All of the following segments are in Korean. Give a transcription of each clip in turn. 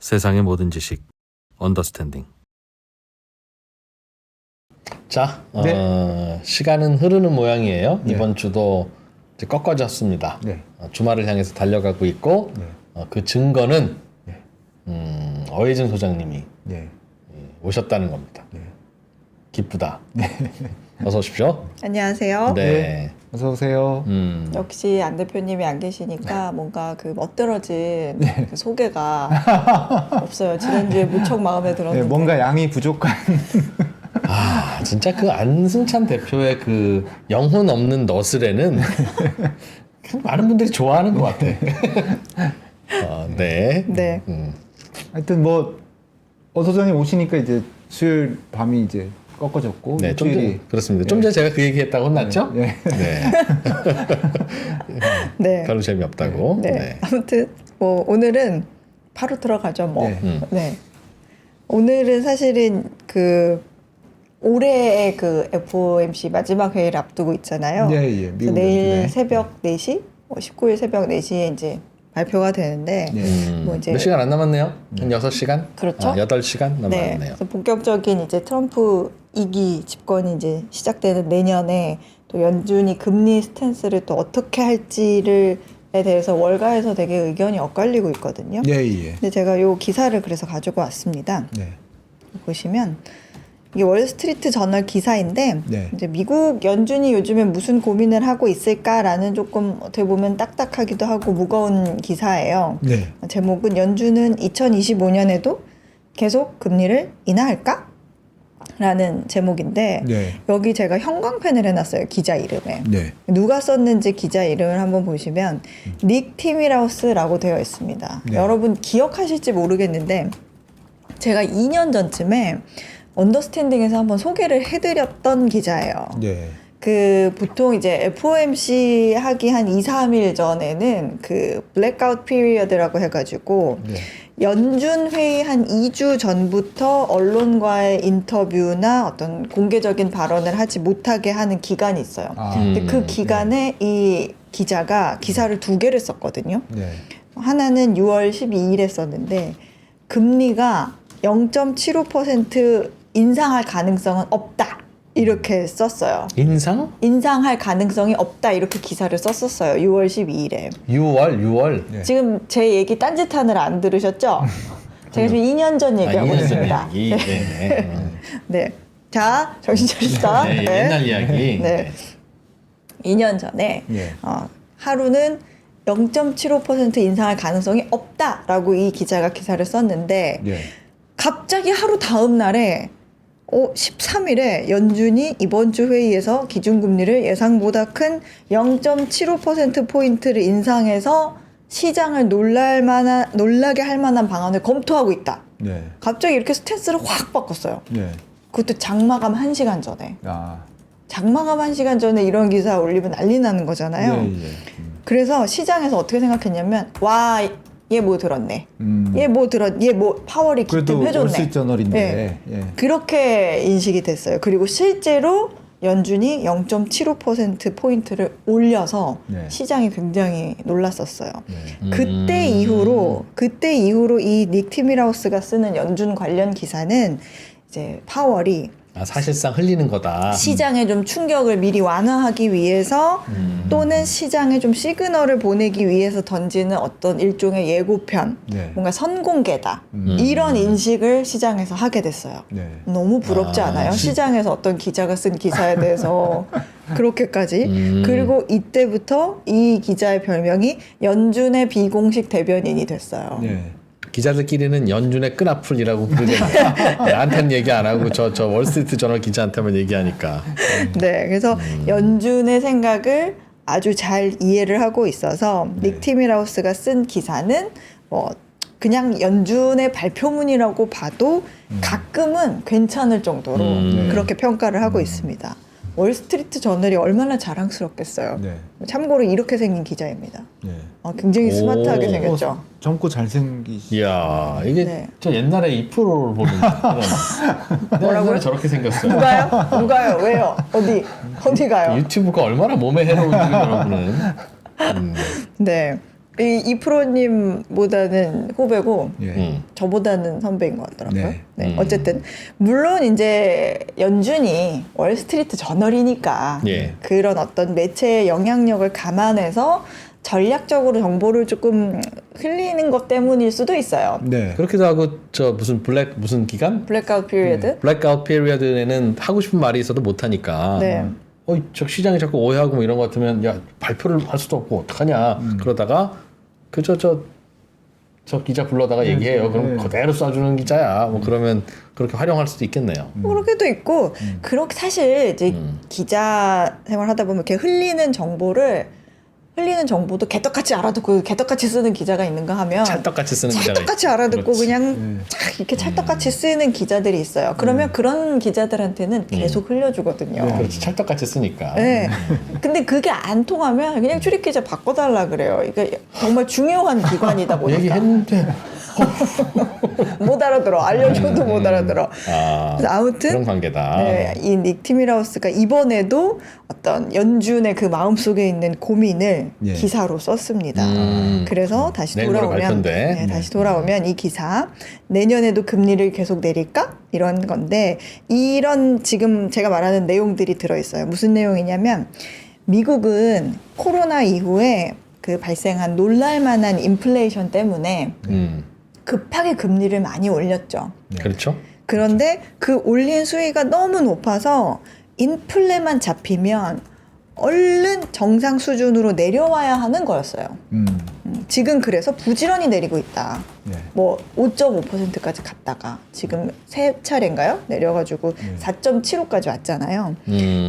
세상의 모든 지식 언더스탠딩. 자, 네. 시간은 흐르는 모양이에요. 네. 이번 주도 이제 꺾어졌습니다. 네. 주말을 향해서 달려가고 있고 네. 그 증거는 네. 어혜진 소장님이 네. 오셨다는 겁니다. 네. 기쁘다. 어서 오십시오. 안녕하세요. 네. 어서 오세요. 역시 안 대표님이 안 계시니까 뭔가 그 멋들어진 네. 그 소개가 없어요. 지난주에 무척 마음에 네, 들었는데. 뭔가 양이 부족한. 아, 진짜 그 안승찬 대표의 그 영혼 없는 너스레는 많은 분들이 좋아하는 것 같아. 네. 네. 하여튼 뭐 어소장님 오시니까 이제 수요일 밤이 이제 꺾어졌고 네, 좀 일주일이 전에 그렇습니다. 좀 전에 제가 그 얘기했다고 혼났죠? 네. 네. 네. 별로 재미없다고. 네. 네. 아무튼 뭐 오늘은 바로 들어가죠. 뭐. 네. 네. 오늘은 사실은 그 올해의 그 FOMC 마지막 회의를 앞두고 있잖아요. 네, 예. 그래서 미국 내일 연준에. 새벽 4시, 19일 새벽 4시에 이제 발표가 되는데 네. 뭐 이제 몇 시간 안 남았네요? 한 6시간? 그렇죠. 8시간 네. 남았네요. 그래서 본격적인 이제 트럼프 2기 집권이 이제 시작되는 내년에 또 연준이 금리 스탠스를 또 어떻게 할지를 에 대해서 월가에서 되게 의견이 엇갈리고 있거든요. 예, 예. 근데 제가 요 기사를 그래서 가지고 왔습니다. 네. 보시면 이게 월스트리트 저널 기사인데 네. 이제 미국 연준이 요즘에 무슨 고민을 하고 있을까라는 조금 어떻게 보면 딱딱하기도 하고 무거운 기사예요. 네. 제목은 연준은 2025년에도 계속 금리를 인하할까? 라는 제목인데 네. 여기 제가 형광펜을 해놨어요. 기자 이름에. 네. 누가 썼는지 기자 이름을 한번 보시면 닉 티미라우스라고 되어 있습니다. 네. 여러분 기억하실지 모르겠는데 제가 2년 전쯤에 언더스탠딩에서 한번 소개를 해드렸던 기자예요. 네. 그 보통 이제 FOMC 하기 한 2, 3일 전에는 그 블랙아웃 피리어드라고 해가지고 네. 연준 회의 한 2주 전부터 언론과의 인터뷰나 어떤 공개적인 발언을 하지 못하게 하는 기간이 있어요. 아. 근데 그 기간에 이 기자가 기사를 2개를 썼거든요. 네. 하나는 6월 12일에 썼는데 금리가 0.75% 인상할 가능성은 없다. 이렇게 썼어요. 인상할 가능성이 없다. 이렇게 기사를 썼었어요. 6월 12일에. 6월. 네. 지금 제 얘기 딴짓하느라 안 들으셨죠? 제가 지금 2년 전 얘기하고 2년 전 있습니다. 얘기. 네. 네. 네. 자, 정신 차립시다. 네, 옛날 이야기. 네. 2년 전에 네. 하루는 0.75% 인상할 가능성이 없다라고 이 기자가 기사를 썼는데 네. 갑자기 하루 다음 날에 13일에 연준이 이번 주 회의에서 기준금리를 예상보다 큰 0.75%포인트를 인상해서 시장을 놀라게 할 만한 방안을 검토하고 있다. 네. 갑자기 이렇게 스탠스를 확 바꿨어요. 네. 그것도 장마감 1시간 전에. 아. 장마감 1시간 전에 이런 기사 올리면 난리 나는 거잖아요. 예, 예. 그래서 시장에서 어떻게 생각했냐면 와, 얘 뭐 들었네. 얘 뭐 파월이 그래도 기뜸해줬네. 월스트리트 저널인데. 네. 예. 그렇게 인식이 됐어요. 그리고 실제로 연준이 0.75%포인트를 올려서 네. 시장이 굉장히 놀랐었어요. 네. 그때 이후로 이 닉 티미라우스가 쓰는 연준 관련 기사는 이제 파월이 사실상 흘리는 거다. 시장에 좀 충격을 미리 완화하기 위해서 또는 시장에 좀 시그널을 보내기 위해서 던지는 어떤 일종의 예고편, 네. 뭔가 선공개다. 이런 인식을 시장에서 하게 됐어요. 네. 너무 부럽지 않아요? 시장에서 어떤 기자가 쓴 기사에 대해서 그렇게까지. 그리고 이때부터 이 기자의 별명이 연준의 비공식 대변인이 됐어요. 네. 기자들끼리는 연준의 끈아풀이라고 부르겠네. 나한테는 얘기 안 하고 저 월스트리트 저널 기자한테만 얘기하니까. 네, 그래서 연준의 생각을 아주 잘 이해를 하고 있어서 닉 티미라우스가 쓴 기사는 뭐 그냥 연준의 발표문이라고 봐도 가끔은 괜찮을 정도로 그렇게 평가를 하고 있습니다. 월스트리트 저널이 얼마나 자랑스럽겠어요. 네. 참고로 이렇게 생긴 기자입니다. 네. 굉장히 스마트하게 오. 생겼죠. 젊고 잘생기시. 이야, 이게 네. 저 옛날에 2%를 보는 그런. 내가 옛날에 저렇게 생겼어요. 누가요? 왜요? 어디 가요? 유튜브가 얼마나 몸에 해로운지 여러분은. 네. 이 프로님보다는 후배고 예. 저보다는 선배인 것 같더라고요. 네. 네. 어쨌든 물론 이제 연준이 월스트리트 저널이니까 예. 그런 어떤 매체의 영향력을 감안해서 전략적으로 정보를 조금 흘리는 것 때문일 수도 있어요. 네. 그렇기도 하고 저 무슨 기간? 블랙아웃 피리어드. 블랙아웃 피리어드에는 하고 싶은 말이 있어도 못 하니까. 네. 저 시장이 자꾸 오해하고 뭐 이런 것 같으면 야 발표를 할 수도 없고 어떡하냐. 그러다가 그저 저 기자 불러다가 얘기해요. 그럼 네. 그대로 쏴주는 기자야. 뭐 그러면 그렇게 활용할 수도 있겠네요. 뭐 그렇게도 있고 그렇게 사실 이제 기자 생활 하다 보면 이렇게 흘리는 정보도 개떡같이 알아듣고 개떡같이 쓰는 기자가 있는가 하면 찰떡같이 쓰는 기자가 찰떡같이 알아듣고 그렇지. 그냥 착 이렇게 찰떡같이 쓰는 기자들이 있어요. 그러면 그런 기자들한테는 계속 흘려주거든요. 그렇지 찰떡같이 쓰니까. 네. 근데 그게 안 통하면 그냥 출입 기자 바꿔달라 그래요. 이게 정말 중요한 기관이다 보니까 얘기했는데 못 알아들어. 알려줘도 못 알아들어. 그래서 아무튼 그런 관계다. 네, 이 닉 티밀하우스가 이번에도 어떤 연준의 그 마음속에 있는 고민을 예. 기사로 썼습니다. 그래서 다시 내일 모레 돌아오면 발표인데. 다시 돌아오면 이 기사 내년에도 금리를 계속 내릴까? 이런 건데 이런 지금 제가 말하는 내용들이 들어있어요. 무슨 내용이냐면 미국은 코로나 이후에 그 발생한 놀랄만한 인플레이션 때문에 급하게 금리를 많이 올렸죠. 그렇죠. 그런데 그 올린 수위가 너무 높아서 인플레만 잡히면 얼른 정상 수준으로 내려와야 하는 거였어요. 지금 그래서 부지런히 내리고 있다. 네. 뭐 5.5%까지 갔다가 지금 세 차례인가요? 내려가지고 4.75까지 왔잖아요.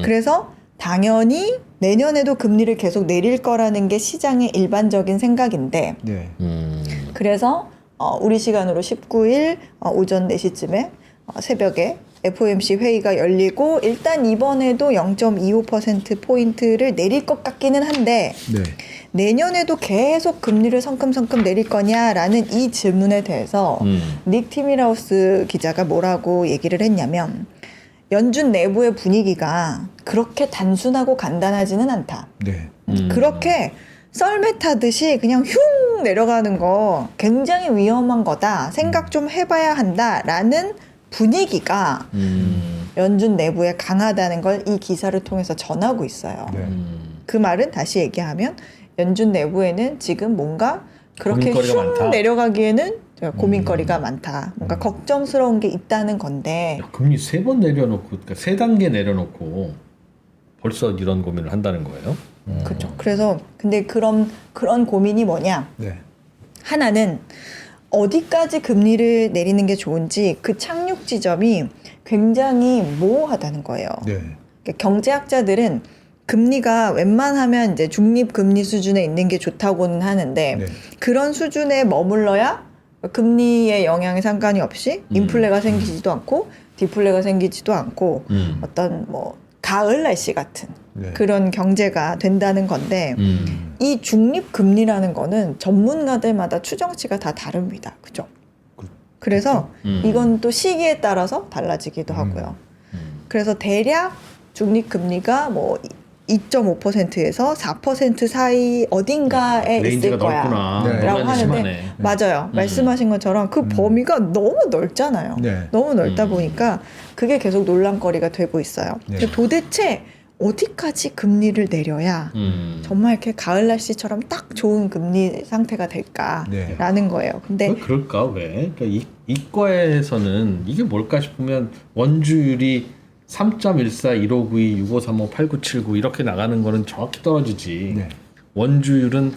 그래서 당연히 내년에도 금리를 계속 내릴 거라는 게 시장의 일반적인 생각인데 네. 그래서 우리 시간으로 19일 오전 4시쯤에 새벽에 FOMC 회의가 열리고 일단 이번에도 0.25%포인트를 내릴 것 같기는 한데 네. 내년에도 계속 금리를 성큼성큼 내릴 거냐라는 이 질문에 대해서 닉 티밀하우스 기자가 뭐라고 얘기를 했냐면 연준 내부의 분위기가 그렇게 단순하고 간단하지는 않다. 네. 그렇게 썰매 타듯이 그냥 흉 내려가는 거 굉장히 위험한 거다. 생각 좀 해봐야 한다라는 분위기가 연준 내부에 강하다는 걸 이 기사를 통해서 전하고 있어요. 네. 그 말은 다시 얘기하면 연준 내부에는 지금 뭔가 그렇게 고민거리가 흉 많다. 내려가기에는 고민거리가 많다. 뭔가 걱정스러운 게 있다는 건데 야, 금리 3번 내려놓고 그러니까 3단계 내려놓고 벌써 이런 고민을 한다는 거예요. 그렇죠. 그래서 근데 그런 고민이 뭐냐? 네. 하나는 어디까지 금리를 내리는 게 좋은지 그 착륙 지점이 굉장히 모호하다는 거예요. 네. 그러니까 경제학자들은 금리가 웬만하면 이제 중립 금리 수준에 있는 게 좋다고는 하는데 네. 그런 수준에 머물러야 금리의 영향에 상관이 없이 인플레가 생기지도 않고 디플레가 생기지도 않고 어떤 뭐 가을 날씨 같은 네. 그런 경제가 된다는 건데 이 중립 금리라는 거는 전문가들마다 추정치가 다 다릅니다. 그죠? 그래서 이건 또 시기에 따라서 달라지기도 하고요. 그래서 대략 중립 금리가 뭐 2.5%에서 4% 사이 어딘가에 레인지가 있을 거야. 넓구나. 네. 라고 논란이 하는데 심하네. 맞아요. 말씀하신 것처럼 그 범위가 너무 넓잖아요. 네. 너무 넓다 보니까 그게 계속 논란거리가 되고 있어요. 네. 근데 도대체 어디까지 금리를 내려야 정말 이렇게 가을 날씨처럼 딱 좋은 금리 상태가 될까라는 거예요. 근데 왜 그럴까 왜? 그러니까 이과에서는 이게 뭘까 싶으면 원주율이 3.14, 1592, 6535, 8979 이렇게 나가는 거는 정확히 떨어지지. 네. 원주율은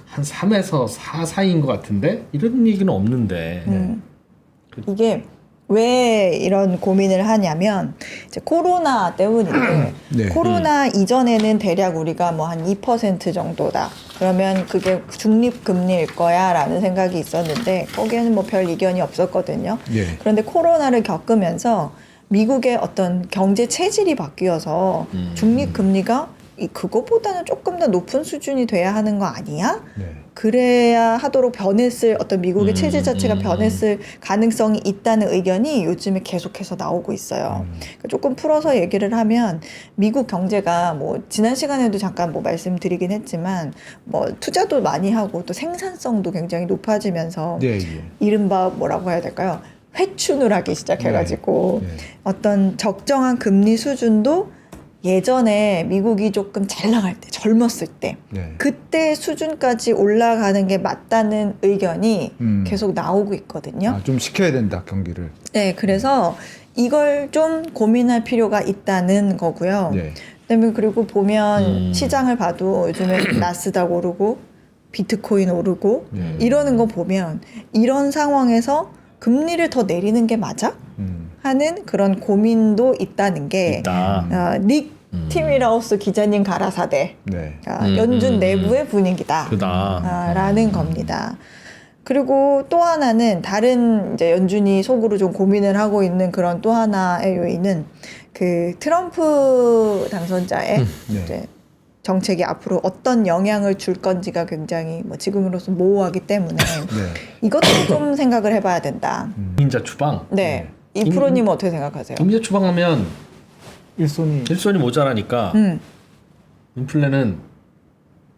한 3에서 4 사이인 것 같은데 이런 얘기는 없는데. 이게 왜 이런 고민을 하냐면 이제 코로나 때문인데 네. 코로나 이전에는 대략 우리가 뭐 한 2% 정도다. 그러면 그게 중립 금리일 거야라는 생각이 있었는데 거기에는 뭐 별 이견이 없었거든요. 네. 그런데 코로나를 겪으면서 미국의 어떤 경제 체질이 바뀌어서 중립 금리가 그거보다는 조금 더 높은 수준이 돼야 하는 거 아니야? 네. 그래야 하도록 변했을 어떤 미국의 체제 자체가 변했을 가능성이 있다는 의견이 요즘에 계속해서 나오고 있어요. 그러니까 조금 풀어서 얘기를 하면 미국 경제가 뭐 지난 시간에도 잠깐 뭐 말씀드리긴 했지만 뭐 투자도 많이 하고 또 생산성도 굉장히 높아지면서 네, 예. 이른바 뭐라고 해야 될까요? 회춘을 하기 시작해가지고 네. 어떤 적정한 금리 수준도 예전에 미국이 조금 잘 나갈 때, 젊었을 때 네. 그때 수준까지 올라가는 게 맞다는 의견이 계속 나오고 있거든요. 아, 좀 시켜야 된다 경기를. 네, 그래서 이걸 좀 고민할 필요가 있다는 거고요. 네. 그다음에 그리고 보면 시장을 봐도 요즘에 나스닥 오르고 비트코인 오르고 이러는 거 보면 이런 상황에서 금리를 더 내리는 게 맞아? 하는 그런 고민도 있다는 게 있다. 닉 티밀하우스 기자님 가라사대 네. 연준 내부의 분위기다. 그다. 라는 겁니다. 그리고 또 하나는 다른 이제 연준이 속으로 좀 고민을 하고 있는 그런 또 하나의 요인은 그 트럼프 당선자의 네. 이제 정책이 앞으로 어떤 영향을 줄 건지가 굉장히 뭐 지금으로서 모호하기 때문에 네. 이것도 좀 생각을 해봐야 된다. 이민자 추방. 네. 이 프로님은 어떻게 생각하세요? 이민자 추방하면 일손이 일손이 모자라니까 인플레는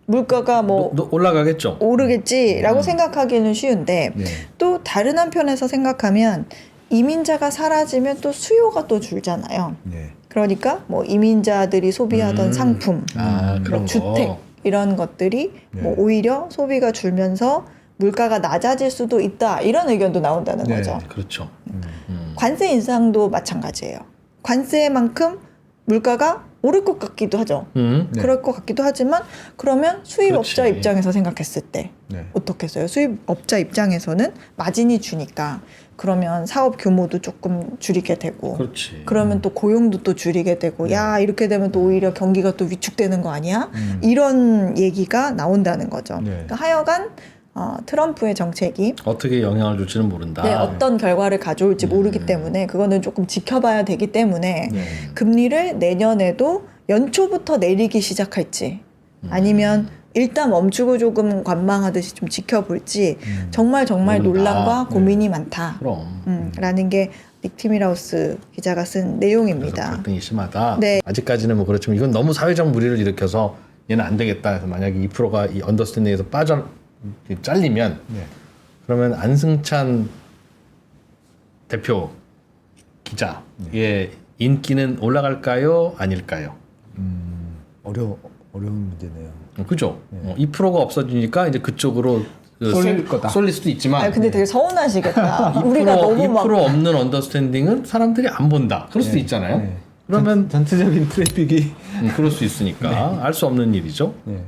물가가 뭐 올라가겠죠. 오르겠지라고 생각하기는 쉬운데 네. 또 다른 한편에서 생각하면 이민자가 사라지면 또 수요가 또 줄잖아요. 네. 그러니까 뭐 이민자들이 소비하던 상품, 그런 거. 주택 이런 것들이 네. 뭐 오히려 소비가 줄면서 물가가 낮아질 수도 있다 이런 의견도 나온다는 네. 거죠. 그렇죠. 관세 인상도 마찬가지예요. 관세만큼 물가가 오를 것 같기도 하죠. 네. 그럴 것 같기도 하지만 그러면 수입업자 그렇지. 입장에서 생각했을 때 네. 어떻겠어요? 수입업자 입장에서는 마진이 주니까 그러면 사업 규모도 조금 줄이게 되고 그렇지. 그러면 또 고용도 또 줄이게 되고 야 이렇게 되면 또 오히려 경기가 또 위축되는 거 아니야? 이런 얘기가 나온다는 거죠. 네. 그러니까 하여간 트럼프의 정책이 어떻게 영향을 줄지는 모른다. 네, 어떤 결과를 가져올지 모르기 때문에 그거는 조금 지켜봐야 되기 때문에 네. 금리를 내년에도 연초부터 내리기 시작할지 아니면 일단 멈추고 조금 관망하듯이 좀 지켜볼지 정말 모른다. 논란과 고민이 많다. 그럼. 라는 게 닉 티밀하우스 기자가 쓴 내용입니다. 갈등이 심하다. 네. 아직까지는 뭐 그렇지만 이건 너무 사회적 무리를 일으켜서 얘는 안 되겠다. 해서 만약에 2%가 이 언더스탠딩에서 잘리면 네. 그러면 안승찬 대표 기자의 인기는 올라갈까요? 아닐까요? 어려운 문제네요. 그죠? 2%가 없어지니까 이제 그쪽으로 쏠릴 거다. 쏠릴 수도 있지만 아 근데 되게 서운하시겠다. 2% 우리가 너무 막 없는 언더스탠딩은 사람들이 안 본다. 그럴 수도 있잖아요. 네. 그러면 전체적인 트래픽이 그럴 수 있으니까 알 수 없는 일이죠. 네.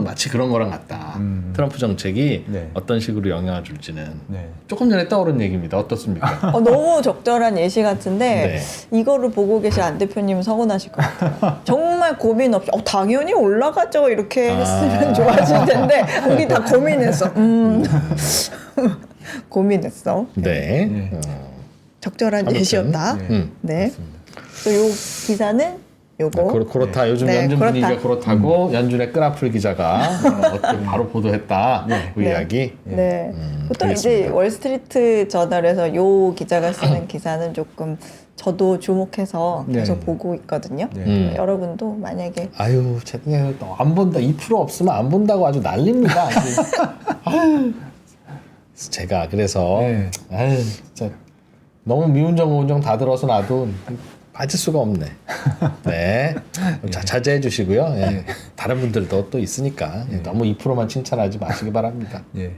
마치 그런 거랑 같다. 트럼프 정책이 네. 어떤 식으로 영향을 줄지는 네. 조금 전에 떠오른 얘기입니다. 어떻습니까? 너무 적절한 예시 같은데 네. 이거를 보고 계신 안 대표님은 서운하실 것 같아요. 정말 고민 없이 당연히 올라가죠 이렇게 했으면 좋아질 텐데 우리 다 고민했어. 고민했어. 네. 네. 적절한 아무튼, 예시였다. 네. 네. 또 요 기사는 요거. 그렇다. 요즘 네, 연준 그렇다. 분위기가 그렇다고 연준의 끈앞을 기자가 어떻게 바로 보도했다. 그 네. 이야기. 네. 보통 이제 알겠습니다. 월스트리트 저널에서 요 기자가 쓰는 기사는 조금 저도 주목해서 네. 계속 보고 있거든요. 네. 여러분도 만약에 아유, 채팅에 안 본다. 2% 없으면 안 본다고 아주 난립니다. 아유. 제가 그래서 네. 아유, 진짜 너무 미운정 우운정 다 들어서 나도 빠질 수가 없네. 네. 자제해 주시고요. 예. 다른 분들도 또 있으니까 너무 2%만 칭찬하지 마시기 바랍니다. 예.